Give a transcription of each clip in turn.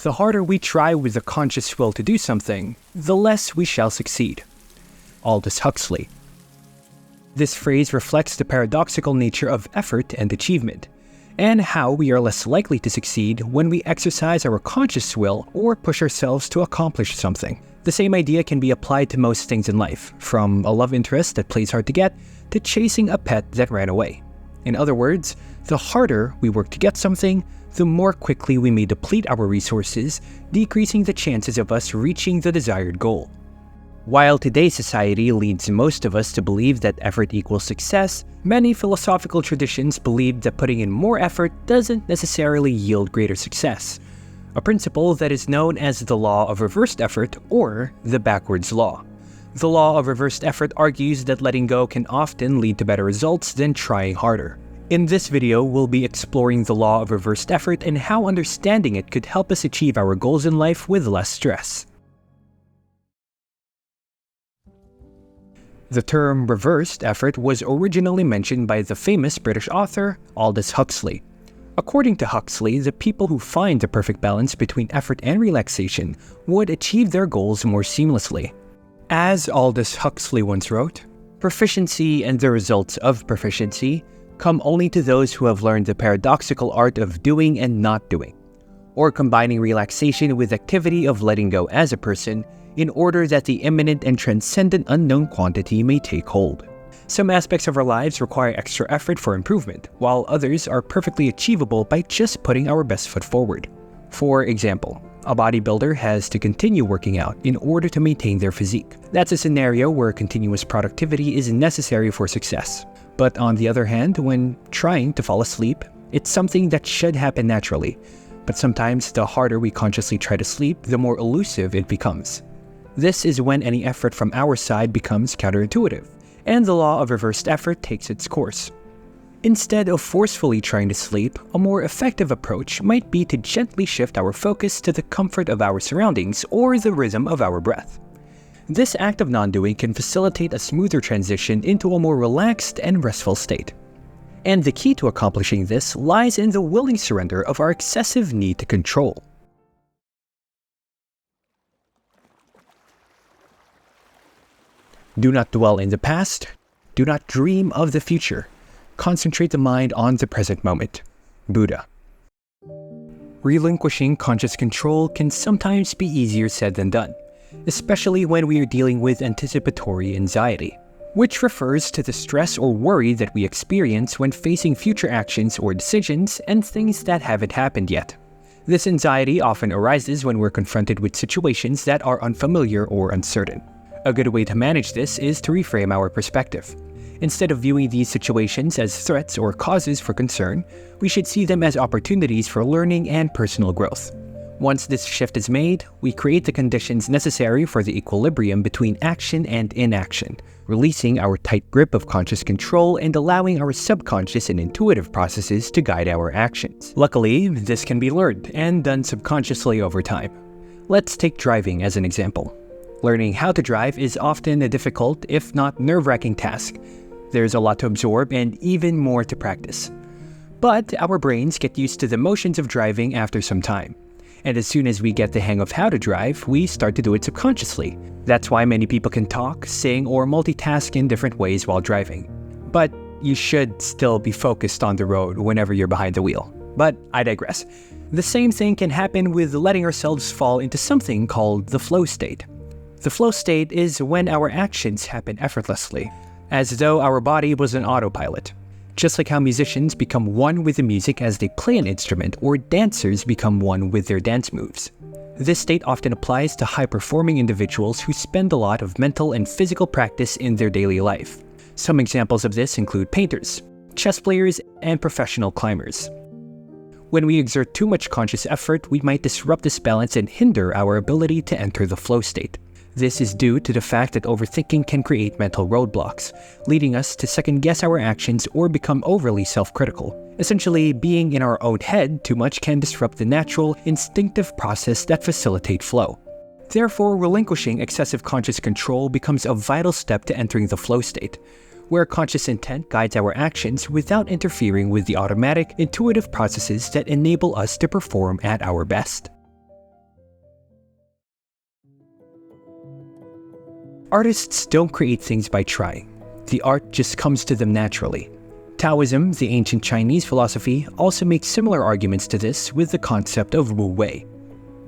The harder we try with the conscious will to do something, the less we shall succeed. Aldous Huxley. This phrase reflects the paradoxical nature of effort and achievement, and how we are less likely to succeed when we exercise our conscious will or push ourselves to accomplish something. The same idea can be applied to most things in life, from a love interest that plays hard to get to chasing a pet that ran away. In other words, the harder we work to get something, the more quickly we may deplete our resources, decreasing the chances of us reaching the desired goal. While today's society leads most of us to believe that effort equals success, many philosophical traditions believe that putting in more effort doesn't necessarily yield greater success, a principle that is known as the law of reversed effort or the backwards law. The law of reversed effort argues that letting go can often lead to better results than trying harder. In this video, we'll be exploring the law of reversed effort and how understanding it could help us achieve our goals in life with less stress. The term reversed effort was originally mentioned by the famous British author Aldous Huxley. According to Huxley, the people who find the perfect balance between effort and relaxation would achieve their goals more seamlessly. As Aldous Huxley once wrote, "Proficiency and the results of proficiency come only to those who have learned the paradoxical art of doing and not doing, or combining relaxation with activity of letting go as a person, in order that the imminent and transcendent unknown quantity may take hold." Some aspects of our lives require extra effort for improvement, while others are perfectly achievable by just putting our best foot forward. For example, a bodybuilder has to continue working out in order to maintain their physique. That's a scenario where continuous productivity is necessary for success. But on the other hand, when trying to fall asleep, it's something that should happen naturally. But sometimes the harder we consciously try to sleep, the more elusive it becomes. This is when any effort from our side becomes counterintuitive, and the law of reversed effort takes its course. Instead of forcefully trying to sleep, a more effective approach might be to gently shift our focus to the comfort of our surroundings or the rhythm of our breath. This act of non-doing can facilitate a smoother transition into a more relaxed and restful state. And the key to accomplishing this lies in the willing surrender of our excessive need to control. Do not dwell in the past. Do not dream of the future. Concentrate the mind on the present moment. Buddha. Relinquishing conscious control can sometimes be easier said than done, especially when we are dealing with anticipatory anxiety, which refers to the stress or worry that we experience when facing future actions or decisions and things that haven't happened yet. This anxiety often arises when we're confronted with situations that are unfamiliar or uncertain. A good way to manage this is to reframe our perspective. Instead of viewing these situations as threats or causes for concern, we should see them as opportunities for learning and personal growth. Once this shift is made, we create the conditions necessary for the equilibrium between action and inaction, releasing our tight grip of conscious control and allowing our subconscious and intuitive processes to guide our actions. Luckily, this can be learned and done subconsciously over time. Let's take driving as an example. Learning how to drive is often a difficult, if not nerve-wracking task. There's a lot to absorb and even more to practice. But our brains get used to the motions of driving after some time. And as soon as we get the hang of how to drive, we start to do it subconsciously. That's why many people can talk, sing, or multitask in different ways while driving. But you should still be focused on the road whenever you're behind the wheel. But I digress. The same thing can happen with letting ourselves fall into something called the flow state. The flow state is when our actions happen effortlessly, as though our body was an autopilot. Just like how musicians become one with the music as they play an instrument, or dancers become one with their dance moves. This state often applies to high-performing individuals who spend a lot of mental and physical practice in their daily life. Some examples of this include painters, chess players, and professional climbers. When we exert too much conscious effort, we might disrupt this balance and hinder our ability to enter the flow state. This is due to the fact that overthinking can create mental roadblocks, leading us to second-guess our actions or become overly self-critical. Essentially, being in our own head too much can disrupt the natural, instinctive process that facilitates flow. Therefore, relinquishing excessive conscious control becomes a vital step to entering the flow state, where conscious intent guides our actions without interfering with the automatic, intuitive processes that enable us to perform at our best. Artists don't create things by trying. The art just comes to them naturally. Taoism, the ancient Chinese philosophy, also makes similar arguments to this with the concept of Wu Wei.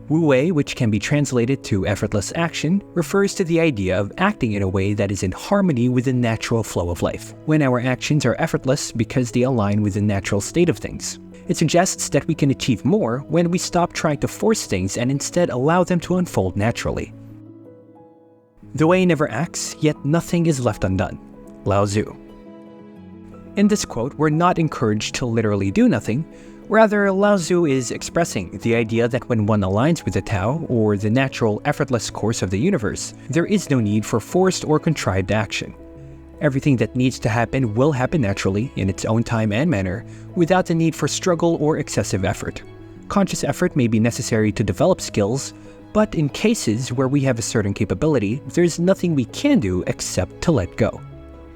Wu Wei, which can be translated to effortless action, refers to the idea of acting in a way that is in harmony with the natural flow of life, when our actions are effortless because they align with the natural state of things. It suggests that we can achieve more when we stop trying to force things and instead allow them to unfold naturally. The way never acts, yet nothing is left undone. Lao Tzu. In this quote, we're not encouraged to literally do nothing. Rather, Lao Tzu is expressing the idea that when one aligns with the Tao, or the natural, effortless course of the universe, there is no need for forced or contrived action. Everything that needs to happen will happen naturally, in its own time and manner, without the need for struggle or excessive effort. Conscious effort may be necessary to develop skills, but in cases where we have a certain capability, there's nothing we can do except to let go.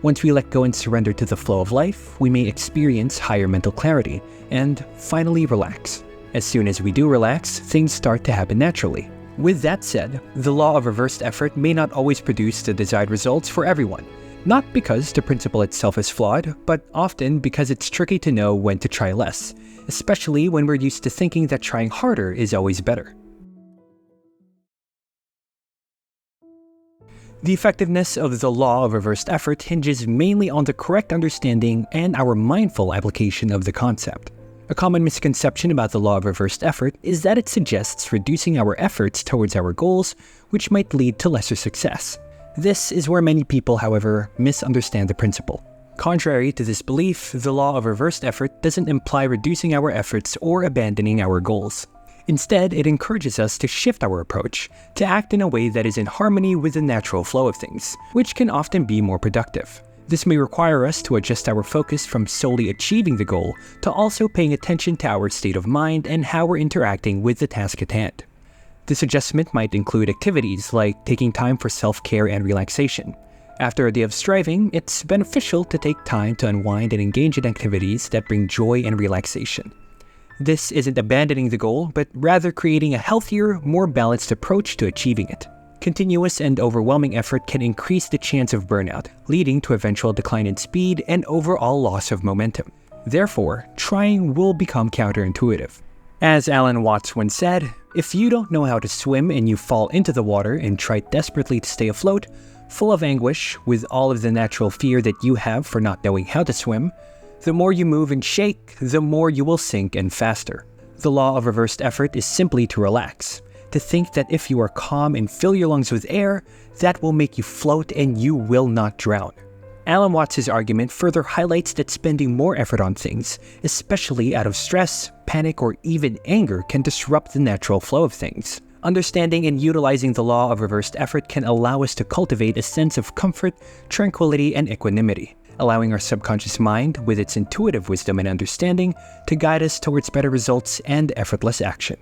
Once we let go and surrender to the flow of life, we may experience higher mental clarity and finally relax. As soon as we do relax, things start to happen naturally. With that said, the law of reversed effort may not always produce the desired results for everyone. Not because the principle itself is flawed, but often because it's tricky to know when to try less, especially when we're used to thinking that trying harder is always better. The effectiveness of the law of reversed effort hinges mainly on the correct understanding and our mindful application of the concept. A common misconception about the law of reversed effort is that it suggests reducing our efforts towards our goals, which might lead to lesser success. This is where many people, however, misunderstand the principle. Contrary to this belief, the law of reversed effort doesn't imply reducing our efforts or abandoning our goals. Instead, it encourages us to shift our approach, to act in a way that is in harmony with the natural flow of things, which can often be more productive. This may require us to adjust our focus from solely achieving the goal to also paying attention to our state of mind and how we're interacting with the task at hand. This adjustment might include activities like taking time for self-care and relaxation. After a day of striving, it's beneficial to take time to unwind and engage in activities that bring joy and relaxation. This isn't abandoning the goal, but rather creating a healthier, more balanced approach to achieving it. Continuous and overwhelming effort can increase the chance of burnout, leading to eventual decline in speed and overall loss of momentum. Therefore, trying will become counterintuitive. As Alan Watts once said, if you don't know how to swim and you fall into the water and try desperately to stay afloat, full of anguish, with all of the natural fear that you have for not knowing how to swim, the more you move and shake, the more you will sink and faster. The law of reversed effort is simply to relax, to think that if you are calm and fill your lungs with air, that will make you float and you will not drown. Alan Watts' argument further highlights that spending more effort on things, especially out of stress, panic, or even anger, can disrupt the natural flow of things. Understanding and utilizing the law of reversed effort can allow us to cultivate a sense of comfort, tranquility, and equanimity, allowing our subconscious mind, with its intuitive wisdom and understanding, to guide us towards better results and effortless action.